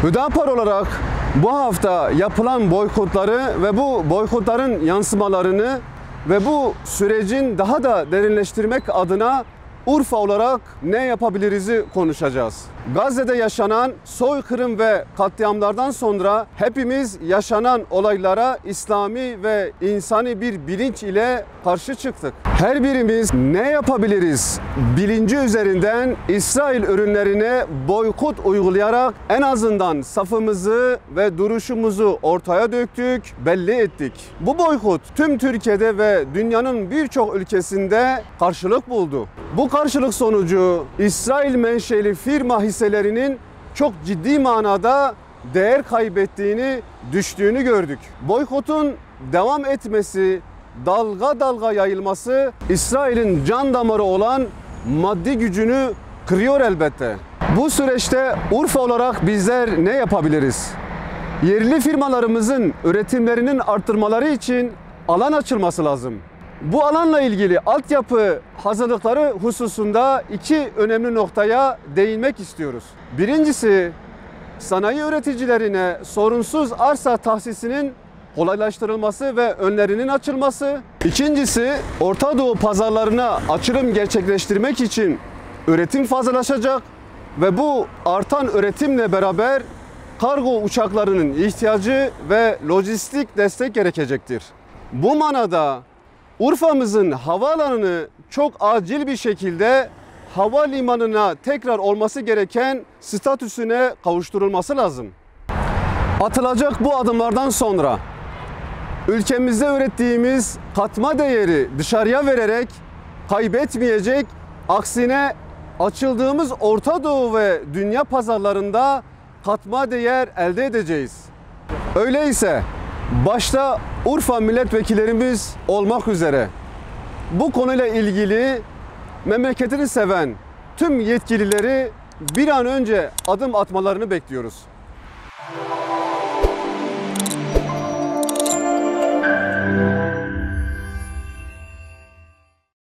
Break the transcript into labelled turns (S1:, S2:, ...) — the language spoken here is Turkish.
S1: Hüdapar olarak bu hafta yapılan boykotları ve bu boykotların yansımalarını ve bu sürecin daha da derinleştirmek adına Urfa olarak ne yapabiliriz'i konuşacağız. Gazze'de yaşanan soykırım ve katliamlardan sonra hepimiz yaşanan olaylara İslami ve insani bir bilinç ile karşı çıktık. Her birimiz ne yapabiliriz bilinci üzerinden İsrail ürünlerine boykot uygulayarak en azından safımızı ve duruşumuzu ortaya döktük, belli ettik. Bu boykot tüm Türkiye'de ve dünyanın birçok ülkesinde karşılık buldu. Bu karşılık sonucu İsrail menşeli firma hisselerinin çok ciddi manada değer kaybettiğini, düştüğünü gördük. Boykotun devam etmesi, dalga dalga yayılması İsrail'in can damarı olan maddi gücünü kırıyor elbette. Bu süreçte Urfa olarak bizler ne yapabiliriz? Yerli firmalarımızın üretimlerinin arttırmaları için alan açılması lazım. Bu alanla ilgili altyapı hazırlıkları hususunda iki önemli noktaya değinmek istiyoruz. Birincisi, sanayi üreticilerine sorunsuz arsa tahsisinin kolaylaştırılması ve önlerinin açılması. İkincisi, Orta Doğu pazarlarına açılım gerçekleştirmek için üretim fazlalaşacak ve bu artan üretimle beraber kargo uçaklarının ihtiyacı ve lojistik destek gerekecektir. Bu manada Urfa'mızın havaalanını çok acil bir şekilde havalimanına tekrar olması gereken statüsüne kavuşturulması lazım. Atılacak bu adımlardan sonra ülkemizde ürettiğimiz katma değeri dışarıya vererek kaybetmeyecek, aksine açıldığımız Orta Doğu ve dünya pazarlarında katma değer elde edeceğiz. Öyleyse başta Urfa milletvekillerimiz olmak üzere bu konuyla ilgili memleketini seven tüm yetkilileri bir an önce adım atmalarını bekliyoruz.